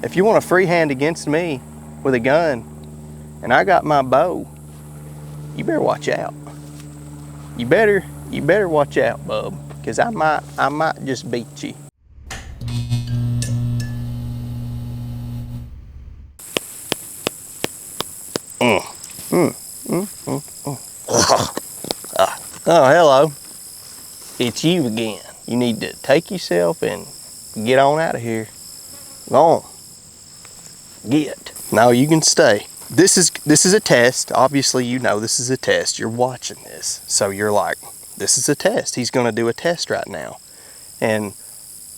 if you want to freehand against me with a gun and I got my bow, you better watch out. You better watch out, bub, because I might just beat you. Oh, hello. It's you again. You need to take yourself and get on out of here. Go on. Get. No, you can stay. This is a test. Obviously, you know this is a test. You're watching this. So you're like, this is a test. He's going to do a test right now. And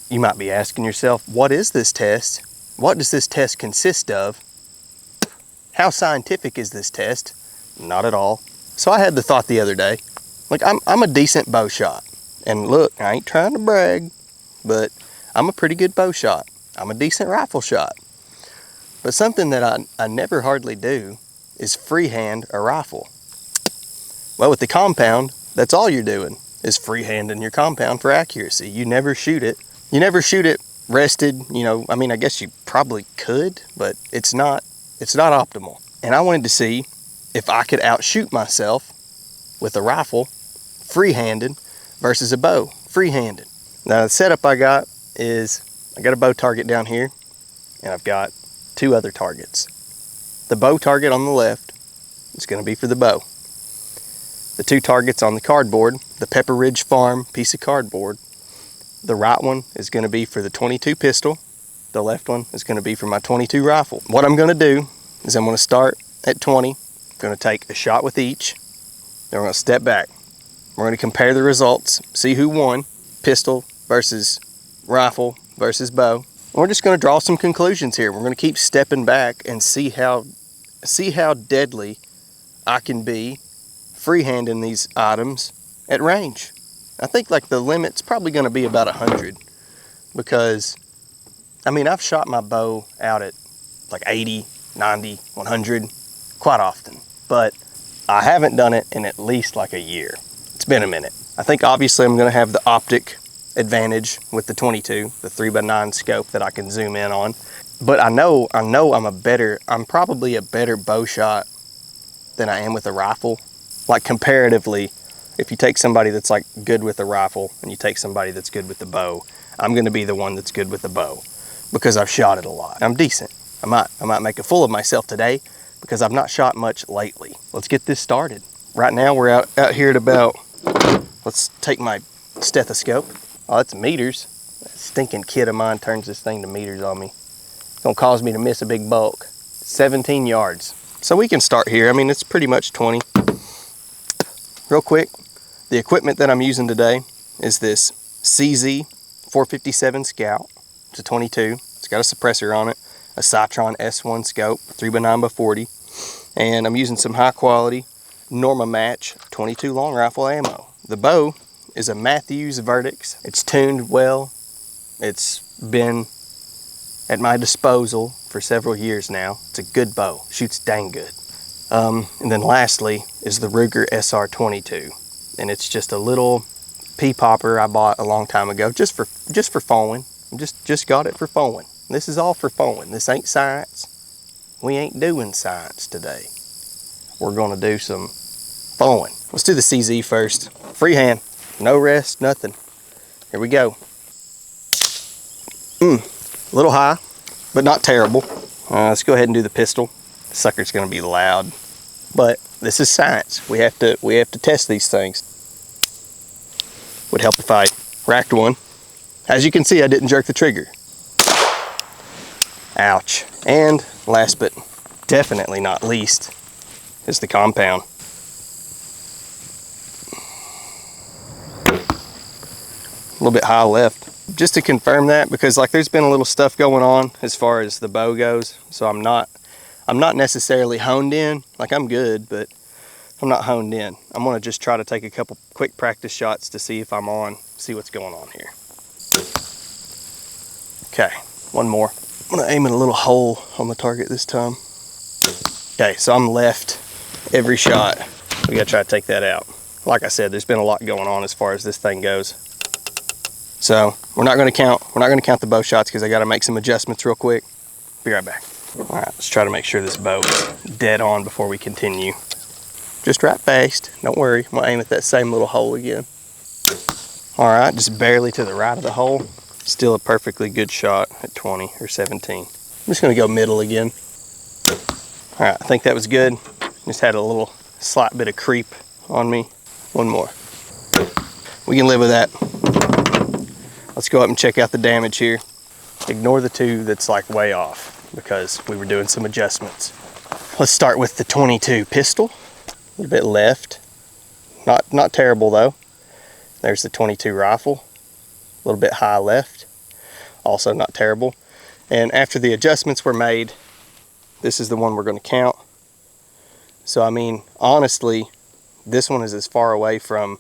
you might be asking yourself, what is this test? What does this test consist of? How scientific is this test? Not at all. So I had the thought the other day, like I'm a decent bow shot. And look, I ain't trying to brag, but I'm a pretty good bow shot. I'm a decent rifle shot. But something that I never hardly do is freehand a rifle. Well, with the compound, that's all you're doing is freehanding your compound for accuracy. You never shoot it. You never shoot it rested, you know, I mean, I guess you probably could, but it's not optimal. And I wanted to see if I could outshoot myself with a rifle free-handed versus a bow free-handed. Now the setup I got is I got a bow target down here and I've got two other targets. The bow target on the left is going to be for the bow. The two targets on the cardboard, the Pepper Ridge Farm piece of cardboard, the right one is going to be for the 22 pistol. The left one is going to be for my 22 rifle. What I'm going to do is I'm going to start at 20. I'm going to take a shot with each. Then we're going to step back. We're going to compare the results, see who won, pistol versus rifle versus bow. And we're just going to draw some conclusions here. We're going to keep stepping back and see how deadly I can be freehanding these items at range. I think like the limit's probably going to be about 100 because, I mean, I've shot my bow out at like 80, 90, 100 quite often, but I haven't done it in at least like a year. It's been a minute. I think obviously I'm going to have the optic advantage with the 22, the 3x9 scope that I can zoom in on. But I know I'm probably a better bow shot than I am with a rifle. Like comparatively, if you take somebody that's like good with a rifle and you take somebody that's good with the bow, I'm going to be the one that's good with the bow because I've shot it a lot. I'm decent. I might make a fool of myself today because I've not shot much lately. Let's get this started. Right now we're out here at about, let's take my stethoscope. Oh, that's meters. That stinking kid of mine turns this thing to meters on me. It's gonna cause me to miss a big bulk. 17 yards. So we can start here. I mean, it's pretty much 20. Real quick, the equipment that I'm using today is this CZ 457 Scout. It's a 22. It's got a suppressor on it, a Citron S1 scope, 3x9x40, and I'm using some high quality Norma Match 22 long rifle ammo. The bow is a Mathews Vertix. It's tuned well. It's been at my disposal for several years now. It's a good bow. Shoots dang good. And then lastly is the Ruger SR22, and it's just a little pea popper I bought a long time ago just for foaling. Just got it for foaling. This is all for foaling. This ain't science. We ain't doing science today. We're gonna do some foaling. Let's do the CZ first. Freehand, no rest, nothing. Here we go. A little high, but not terrible. Let's go ahead and do the pistol. This sucker's gonna be loud, but this is science. We have to test these things. Would help if I racked one. As you can see, I didn't jerk the trigger. Ouch. And last but definitely not least is the compound. A little bit high left. Just to confirm that, because like there's been a little stuff going on as far as the bow goes, so I'm not necessarily honed in. Like I'm good, but I'm not honed in. I'm gonna just try to take a couple quick practice shots to see if I'm on, see what's going on here. Okay, one more. I'm gonna aim at a little hole on the target this time. Okay, so I'm left every shot. We gotta try to take that out. Like I said, there's been a lot going on as far as this thing goes. So we're not gonna count the bow shots because I gotta make some adjustments real quick. Be right back. All right, let's try to make sure this bow is dead on before we continue. Just right fast, don't worry. I'm gonna aim at that same little hole again. All right, just barely to the right of the hole. Still a perfectly good shot at 20 or 17. I'm just gonna go middle again. All right, I think that was good. Just had a little slight bit of creep on me. One more. We can live with that. Let's go up and check out the damage here. Ignore the two that's like way off because we were doing some adjustments. Let's start with the 22 pistol. A little bit left. Not terrible though. There's the 22 rifle. A little bit high left. Also not terrible. And after the adjustments were made, this is the one we're going to count. So I mean, honestly, this one is as far away from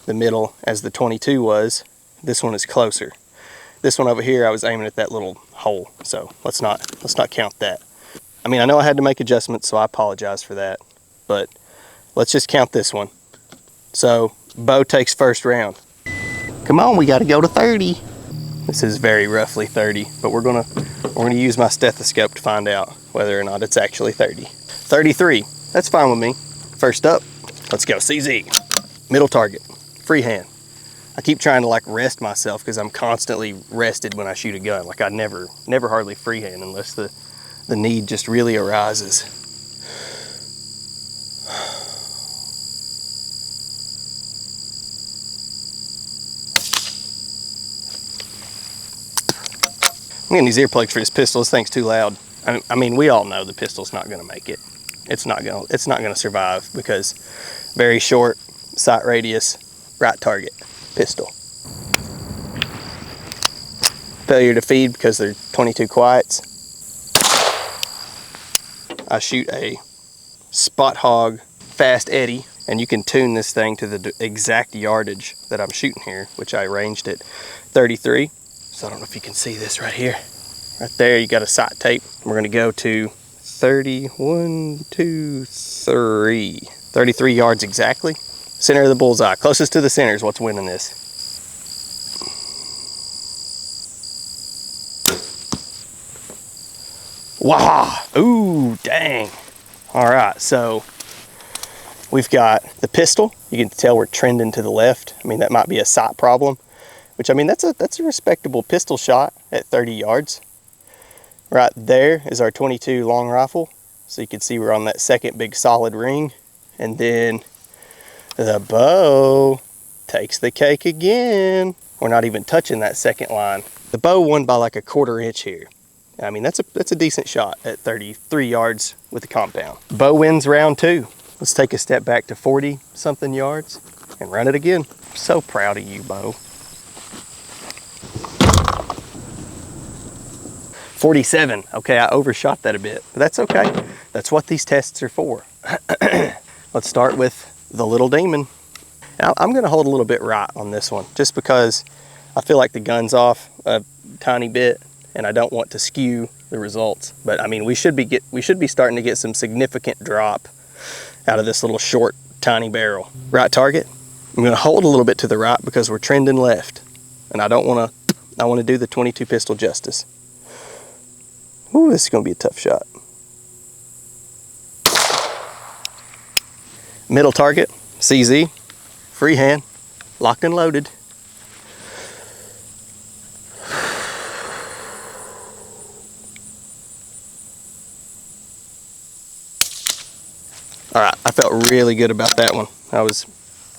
the middle as the 22 was. This one is closer. This one over here, I was aiming at that little hole. So let's not count that. I mean, I know I had to make adjustments, so I apologize for that. But let's just count this one. So Bo takes first round. Come on, we got to go to 30. This is very roughly 30, but we're gonna use my stethoscope to find out whether or not it's actually 30. 33. That's fine with me. First up, let's go CZ. Middle target, freehand. I keep trying to like rest myself because I'm constantly rested when I shoot a gun. Like I never hardly freehand unless the need just really arises. I'm getting these earplugs for this pistol. This thing's too loud. I mean, we all know the pistol's not gonna make it. It's not gonna survive because very short sight radius, right target, pistol. Failure to feed because they're 22 quiets. I shoot a spot hog fast eddy, and you can tune this thing to the exact yardage that I'm shooting here, which I ranged at 33. So I don't know if you can see this right here. Right there, you got a sight tape. We're gonna go to 31, 2, 3. 33 yards exactly. Center of the bullseye. Closest to the center is what's winning this. Wow! Ooh, dang. All right, so we've got the pistol. You can tell we're trending to the left. I mean, that might be a sight problem, which I mean, that's a respectable pistol shot at 30 yards. Right there is our 22 long rifle. So you can see we're on that second big solid ring. And then the bow takes the cake again. We're not even touching that second line. The bow won by like a 1/4 inch here. I mean, that's a decent shot at 33 yards with the compound. Bow wins round 2. Let's take a step back to 40 something yards and run it again. I'm so proud of you, Bo. 47. Okay, I overshot that a bit, but that's okay. That's what these tests are for. Let's start with the little demon. Now, I'm gonna hold a little bit right on this one, just because I feel like the gun's off a tiny bit and I don't want to skew the results. But I mean, we should be starting to get some significant drop out of this little short, tiny barrel. Right target. I'm gonna hold a little bit to the right because we're trending left, and I wanna do the 22 pistol justice. Ooh, this is gonna be a tough shot. Middle target, CZ, freehand, locked and loaded. All right, I felt really good about that one. I was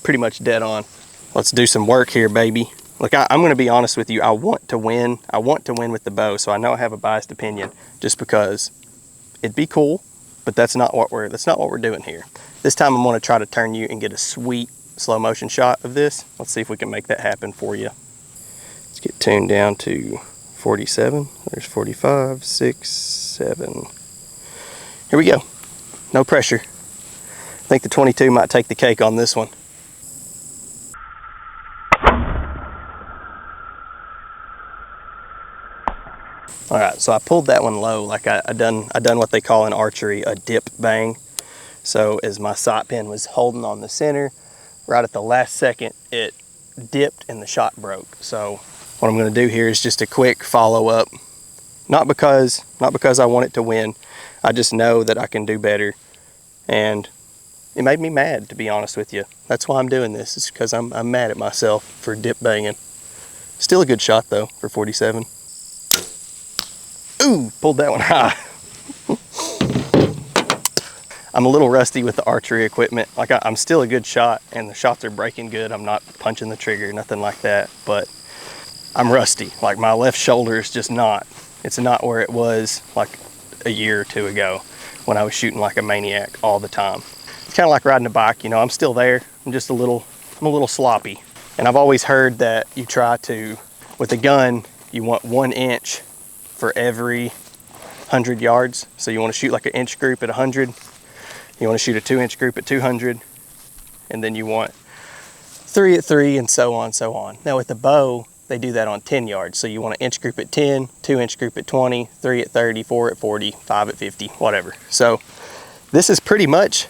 pretty much dead on. Let's do some work here, baby. Look, I'm gonna be honest with you. I want to win. I want to win with the bow, so I know I have a biased opinion just because it'd be cool, but that's not what we're doing here. This time I'm gonna try to turn you and get a sweet slow motion shot of this. Let's see if we can make that happen for you. Let's get tuned down to 47. There's 45, 6, 7. Here we go. No pressure. I think the 22 might take the cake on this one. All right, so I pulled that one low, like I done what they call in archery a dip bang. So as my sight pin was holding on the center, right at the last second, it dipped and the shot broke. So what I'm gonna do here is just a quick follow up Not because I want it to win. I just know that I can do better. And it made me mad, to be honest with you. That's why I'm doing this, is because I'm mad at myself for dip banging. Still a good shot though for 47. Ooh, pulled that one high. I'm a little rusty with the archery equipment. Like I'm still a good shot and the shots are breaking good. I'm not punching the trigger, nothing like that, but I'm rusty. Like my left shoulder is just not, it's not where it was like a year or two ago when I was shooting like a maniac all the time. It's kind of like riding a bike, you know, I'm still there. I'm just I'm a little sloppy. And I've always heard that you try to, with a gun, you want 1 inch for every 100 yards. So you want to shoot like an inch group at 100. You want to shoot a 2-inch group at 200, and then you want 3 at 3, and so on, so on. Now with the bow, they do that on 10 yards. So you want an inch group at 10, 2-inch group at 20, 3 at 30, 4 at 40, 5 at 50, whatever. So this is pretty much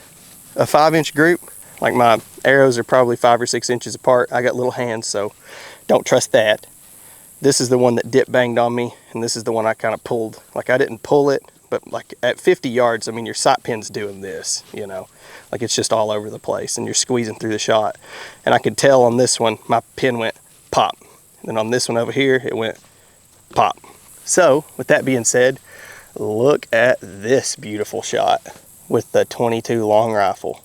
a 5-inch group. Like my arrows are probably 5 or 6 inches apart. I got little hands, so don't trust that. This is the one that dip banged on me, and this is the one I kind of pulled. Like I didn't pull it, but like at 50 yards, I mean, your sight pin's doing this, you know, like it's just all over the place and you're squeezing through the shot. And I could tell on this one, my pin went pop. And then on this one over here, it went pop. So with that being said, look at this beautiful shot with the 22 long rifle.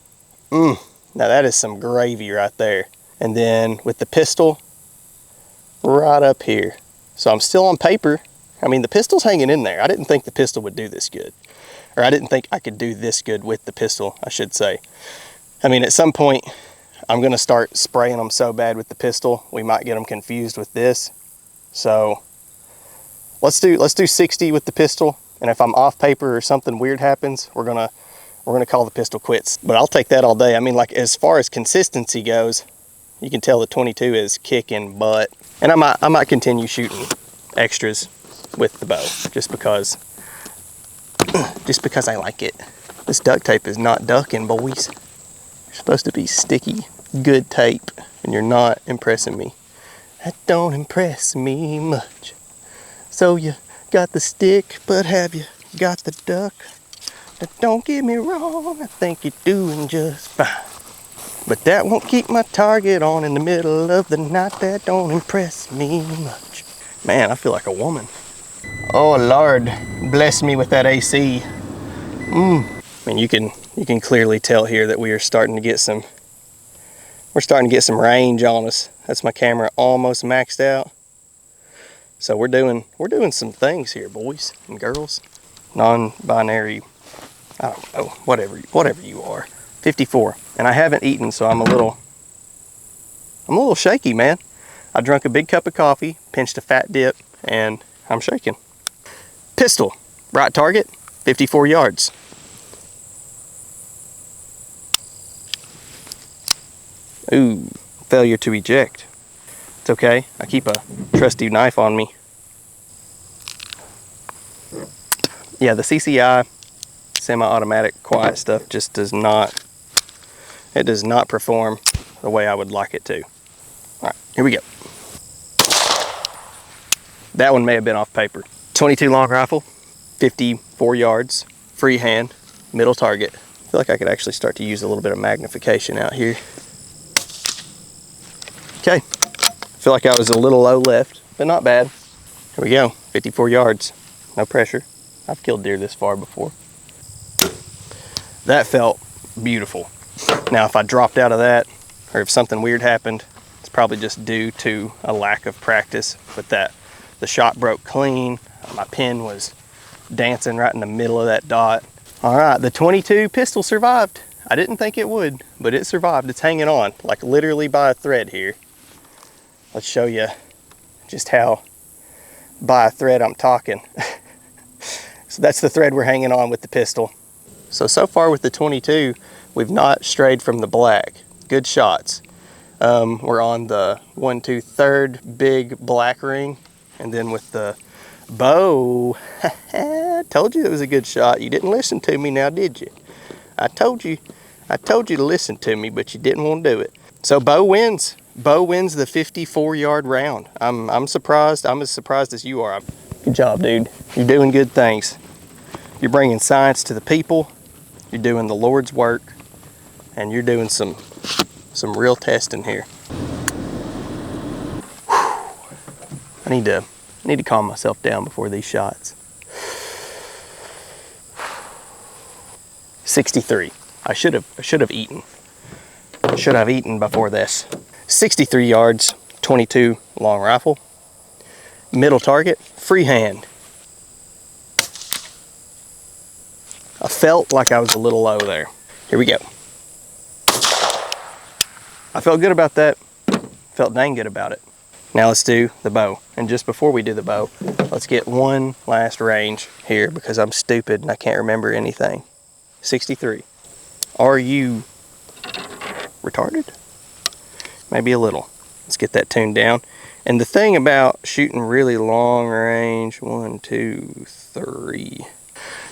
Now that is some gravy right there. And then with the pistol right up here. So I'm still on paper. I mean, the pistol's hanging in there. I didn't think the pistol would do this good. Or I didn't think I could do this good with the pistol, I should say. I mean, at some point, I'm gonna start spraying them so bad with the pistol, we might get them confused with this. So let's do 60 with the pistol. And if I'm off paper or something weird happens, we're gonna call the pistol quits. But I'll take that all day. I mean, like as far as consistency goes, you can tell the 22 is kicking butt. And I might continue shooting extras with the bow just because I like it. This duct tape is not ducking, boys. You're supposed to be sticky, good tape, and you're not impressing me. That don't impress me much. So you got the stick, but have you got the duck? Now don't get me wrong, I think you're doing just fine. But that won't keep my target on in the middle of the night. That don't impress me much. Man, I feel like a woman. Oh Lord, bless me with that AC. I mean, you can clearly tell here that we are starting to get some. We're starting to get some range on us. That's my camera almost maxed out. So we're doing some things here, boys and girls. Non-binary, I don't know, whatever you are. 54, and I haven't eaten, so I'm a little shaky, man. I drank a big cup of coffee, pinched a fat dip, and I'm shaking. Pistol, right target, 54 yards. Ooh, failure to eject. It's okay, I keep a trusty knife on me. Yeah, the CCI semi-automatic quiet stuff just does not perform the way I would like it to. All right, here we go. That one may have been off paper. 22 long rifle, 54 yards, freehand, middle target. I feel like I could actually start to use a little bit of magnification out here. Okay, I feel like I was a little low left, but not bad. Here we go, 54 yards, no pressure. I've killed deer this far before. That felt beautiful. Now, if I dropped out of that, or if something weird happened, it's probably just due to a lack of practice. But the shot broke clean. My pin was dancing right in the middle of that dot. All right, the 22 pistol survived. I didn't think it would, but it survived. It's hanging on, like literally by a thread here. Let's show you just how by a thread I'm talking. So that's the thread we're hanging on with the pistol. So far with the 22, we've not strayed from the black. Good shots. We're on the 1, 2, 3rd big black ring. And then with the bow, I told you it was a good shot. You didn't listen to me now, did you? I told you to listen to me, but you didn't want to do it. So bow wins. Bow wins the 54-yard round. I'm surprised. I'm as surprised as you are. Good job, dude. You're doing good things. You're bringing science to the people. You're doing the Lord's work, and you're doing some real testing here. I need to calm myself down before these shots. 63. I should have eaten. Should have eaten before this. 63 yards, 22 long rifle. Middle target, freehand. I felt like I was a little low there. Here we go. I felt good about that. Felt dang good about it. Now let's do the bow. And just before we do the bow, let's get one last range here because I'm stupid and I can't remember anything. 63. Are you retarded? Maybe a little. Let's get that tuned down. And the thing about shooting really long range, 1, 2, 3.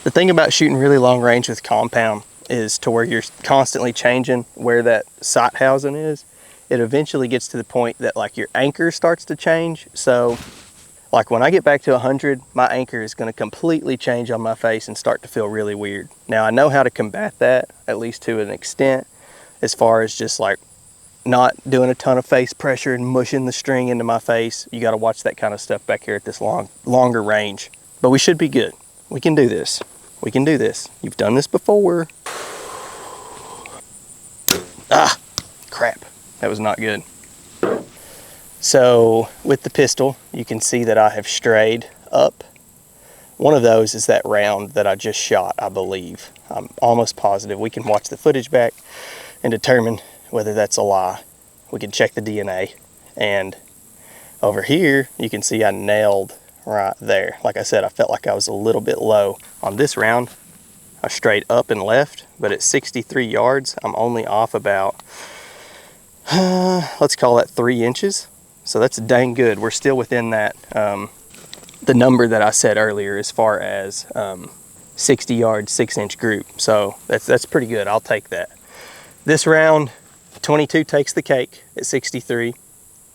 The thing about shooting really long range with compound is to where you're constantly changing where that sight housing is. It eventually gets to the point that like your anchor starts to change. So like when I get back to 100, my anchor is going to completely change on my face and start to feel really weird. Now I know how to combat that, at least to an extent, as far as just like not doing a ton of face pressure and mushing the string into my face. You got to watch that kind of stuff back here at this longer range. But we should be good. We can do this. We can do this. You've done this before. Ah, crap. That was not good. So with the pistol, you can see that I have strayed up. One of those is that round that I just shot, I believe. I'm almost positive. We can watch the footage back and determine whether that's a lie. We can check the DNA. And over here, you can see I nailed right there. Like I said, I felt like I was a little bit low. On this round, I strayed up and left, but at 63 yards, I'm only off about, let's call that 3 inches. So that's dang good. We're still within that, the number that I said earlier as far as 60 yard, 6-inch group. So that's pretty good. I'll take that. This round, 22 takes the cake at 63.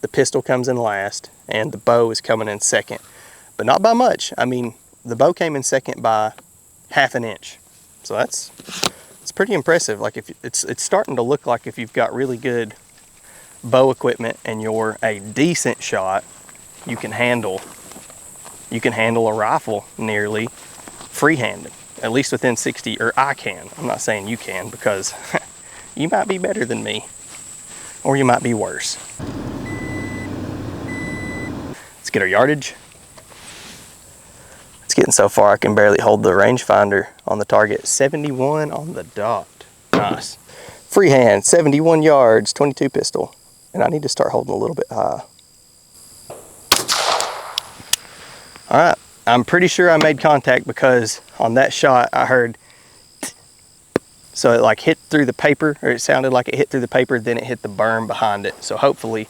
The pistol comes in last, and the bow is coming in second. But not by much. I mean, the bow came in second by 1/2 inch. So it's pretty impressive. Like if it's starting to look like if you've got really good bow equipment and you're a decent shot, you can handle a rifle nearly free-handed, at least within 60, or I can. I'm not saying you can, because you might be better than me, or you might be worse. Let's get our yardage. It's getting so far I can barely hold the rangefinder on the target. 71 on the dot. Nice. Freehand, 71 yards, 22 pistol. And I need to start holding a little bit high. All right, I'm pretty sure I made contact because on that shot I heard, so it like hit through the paper, or it sounded like it hit through the paper, then it hit the berm behind it. So hopefully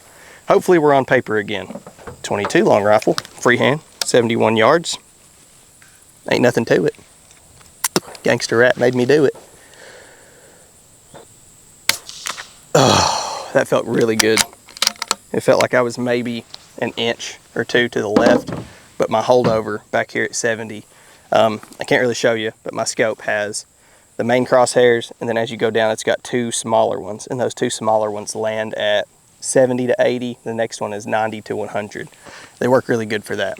we're on paper again. 22 long rifle, freehand, 71 yards. Ain't nothing to it. Gangster rat made me do it. Oh, that felt really good. It felt like I was maybe an inch or two to the left, but my holdover back here at 70, I can't really show you, but my scope has the main crosshairs, and then as you go down, it's got 2 smaller ones, and those 2 smaller ones land at 70 to 80. The next one is 90 to 100. They work really good for that.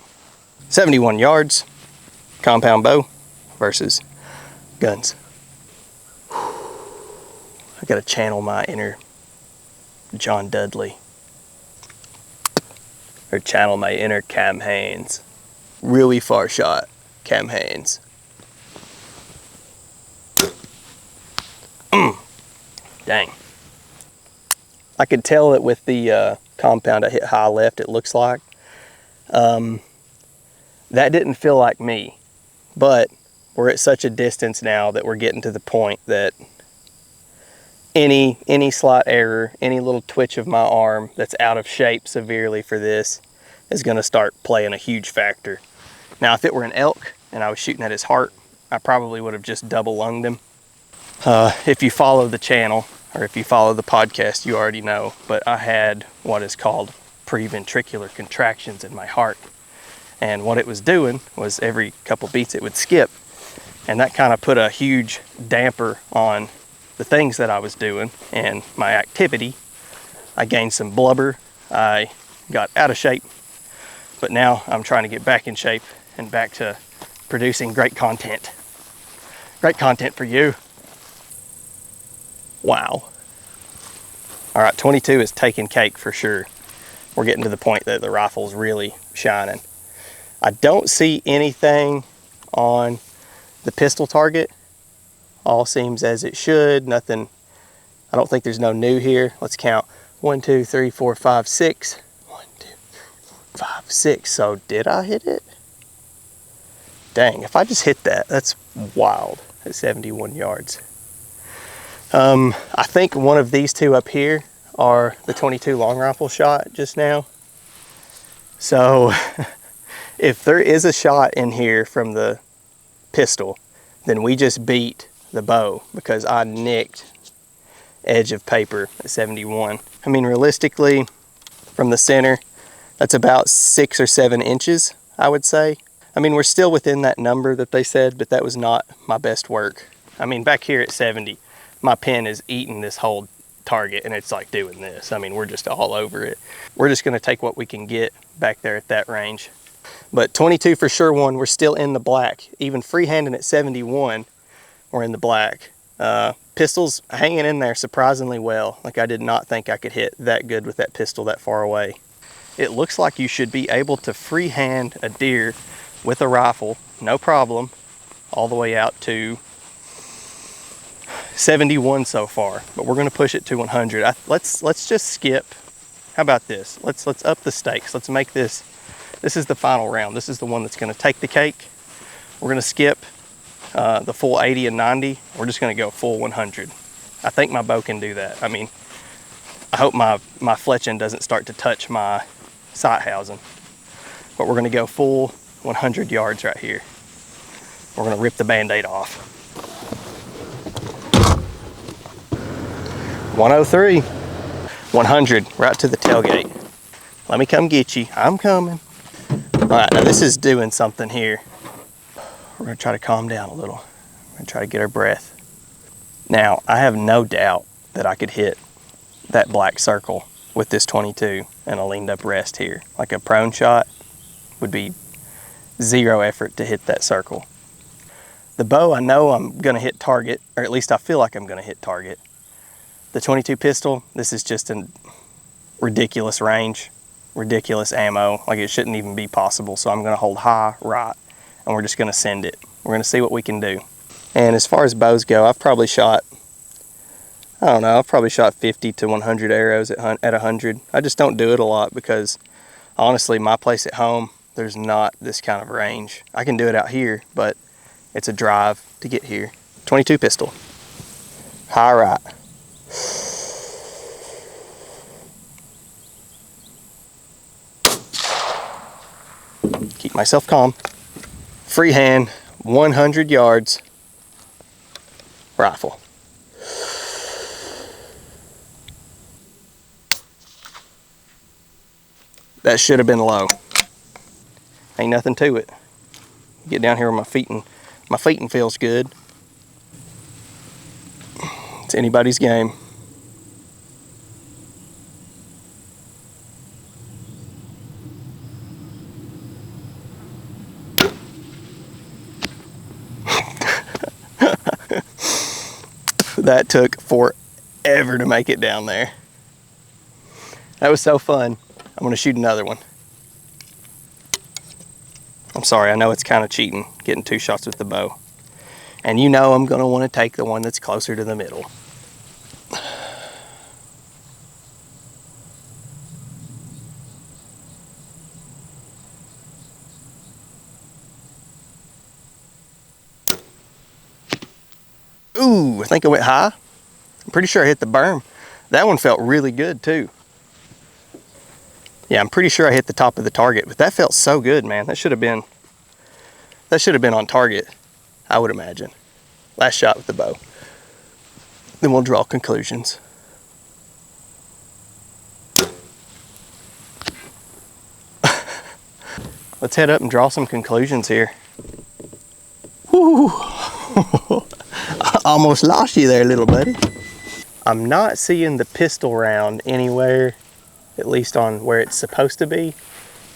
71 yards, compound bow versus guns. I gotta channel my inner John Dudley, or channel my inner Cam Hanes. Really far shot, Cam Hanes. Dang. I could tell it with the compound I hit high left, it looks like. That didn't feel like me, but we're at such a distance now that we're getting to the point that any slight error, any little twitch of my arm that's out of shape severely for this is gonna start playing a huge factor. Now, if it were an elk and I was shooting at his heart, I probably would have just double lunged him. If you follow the channel, or if you follow the podcast, you already know, but I had what is called preventricular contractions in my heart. And what it was doing was every couple beats it would skip. And that kind of put a huge damper on the things that I was doing and my activity. I gained some blubber. I got out of shape. But now I'm trying to get back in shape and back to producing great content. Great content for you. Wow. All right, 22 is taking cake for sure. We're getting to the point that the rifle's really shining. I don't see anything on the pistol target. All seems as it should. Nothing, I don't think there's no new here. Let's count. 1, 2, 3, 4, 5, 6. 1, 2, 3, 4, 5, 6. So did I hit it? Dang, if I just hit that, that's wild at 71 yards. I think one of these two up here are the 22 long rifle shot just now. So if there is a shot in here from the pistol, then we just beat the bow because I nicked edge of paper at 71. I mean, realistically, from the center, that's about 6 or 7 inches, I would say. I mean, we're still within that number that they said, but that was not my best work. I mean, back here at 70, my pen is eating this whole target and it's like doing this. I mean, we're just all over it. We're just gonna take what we can get back there at that range. But 22 for sure won. We're still in the black. Even freehanding at 71, we're in the black. Pistols hanging in there surprisingly well. Like, I did not think I could hit that good with that pistol that far away. It looks like you should be able to freehand a deer with a rifle, no problem, all the way out to 71 so far, but we're gonna push it to 100. Let's just skip. How about this? Let's up the stakes. Let's make this is the final round. This is the one that's gonna take the cake. We're gonna skip the full 80 and 90. We're just gonna go full 100. I think my bow can do that. I mean, I hope my fletching doesn't start to touch my sight housing, but we're gonna go full 100 yards right here. We're gonna rip the Band-Aid off. 103, 100, right to the tailgate. Let me come get you, I'm coming. All right, now this is doing something here. We're gonna try to calm down a little. We're gonna try to get our breath. Now, I have no doubt that I could hit that black circle with this 22 and a leaned up rest here. Like a prone shot would be zero effort to hit that circle. The bow, I know I'm gonna hit target, or at least I feel like I'm gonna hit target. The 22 pistol, this is just a ridiculous range, ridiculous ammo. Like, it shouldn't even be possible. So I'm gonna hold high, right, and we're just gonna send it. We're gonna see what we can do. And as far as bows go, I've probably shot, I don't know, I've probably shot 50 to 100 arrows at 100. I just don't do it a lot because honestly, my place at home, there's not this kind of range. I can do it out here, but it's a drive to get here. 22 pistol, high right. Keep myself calm. Freehand, 100 yards, rifle. That should have been low. Ain't nothing to it. Get down here with my feet and feels good. It's anybody's game. That took forever to make it down there. That was so fun. I'm gonna shoot another one. I'm sorry, I know it's kind of cheating, getting 2 shots with the bow. And you know I'm gonna wanna take the one that's closer to the middle. Ooh, I think I went high. I'm pretty sure I hit the berm. That one felt really good too. Yeah, I'm pretty sure I hit the top of the target, but that felt so good, man. That should have been on target, I would imagine. Last shot with the bow. Then we'll draw conclusions. let's head up and draw some conclusions here. Whew. I almost lost you there, little buddy. I'm not seeing the pistol round anywhere, at least on where it's supposed to be.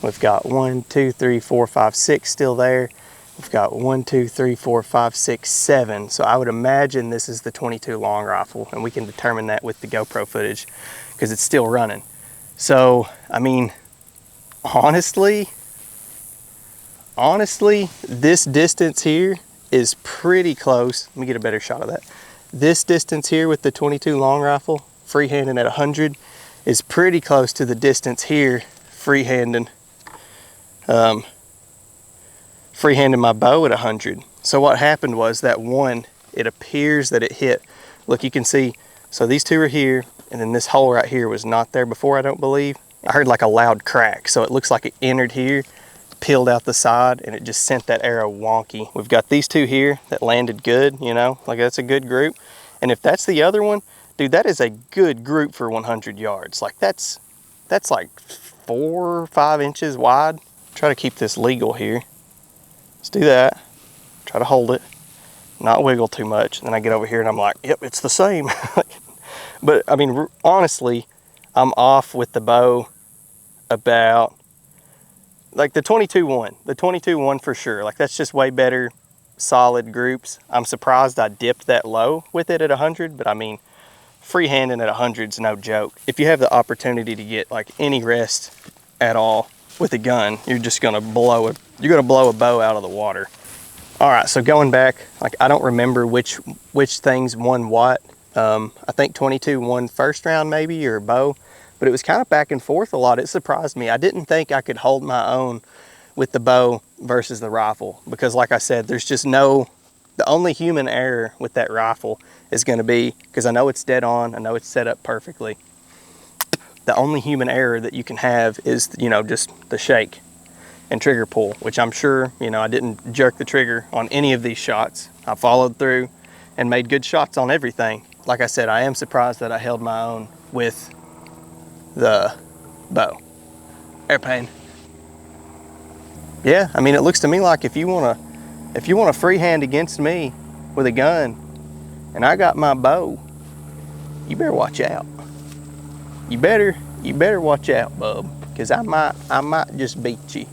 We've got 1, 2, 3, 4, 5, 6 still there. We've got 1, 2, 3, 4, 5, 6, 7. So I would imagine this is the 22 long rifle, and we can determine that with the GoPro footage because it's still running. So, I mean, honestly, this distance here is pretty close. Let me get a better shot of that. This distance here with the 22 long rifle, freehanding at 100, is pretty close to the distance here, freehanding my bow at 100. So what happened was that one, it appears that it hit. Look, you can see, so these two are here, and then this hole right here was not there before, I don't believe. I heard like a loud crack, so it looks like it entered here, peeled out the side, and it just sent that arrow wonky. We've got these two here that landed good, you know, like that's a good group. And if that's the other one, dude, that is a good group for 100 yards. Like that's like 4 or 5 inches wide. Try to keep this legal here. Let's do that. Try to hold it, not wiggle too much. And then I get over here and I'm like, yep, it's the same. But I mean, honestly, I'm off with the bow about, like the 22-1 for sure. Like that's just way better solid groups. I'm surprised I dipped that low with it at 100, but I mean, freehanding at 100 is no joke. If you have the opportunity to get like any rest at all with a gun, you're just gonna blow it. You're gonna blow a bow out of the water. All right, so going back, like I don't remember which things won what. I think 22 won first round maybe, or bow. But it was kind of back and forth a lot. It surprised me. I didn't think I could hold my own with the bow versus the rifle, because like I said, there's just the only human error with that rifle is gonna be, because I know it's dead on, I know it's set up perfectly. The only human error that you can have is, you know, just the shake and trigger pull, which I'm sure, you know, I didn't jerk the trigger on any of these shots. I followed through and made good shots on everything. Like I said, I am surprised that I held my own with the bow. Airplane. Yeah, I mean, it looks to me like if you want to freehand against me with a gun and I got my bow, you better watch out. You better watch out, bub, because I might just beat you.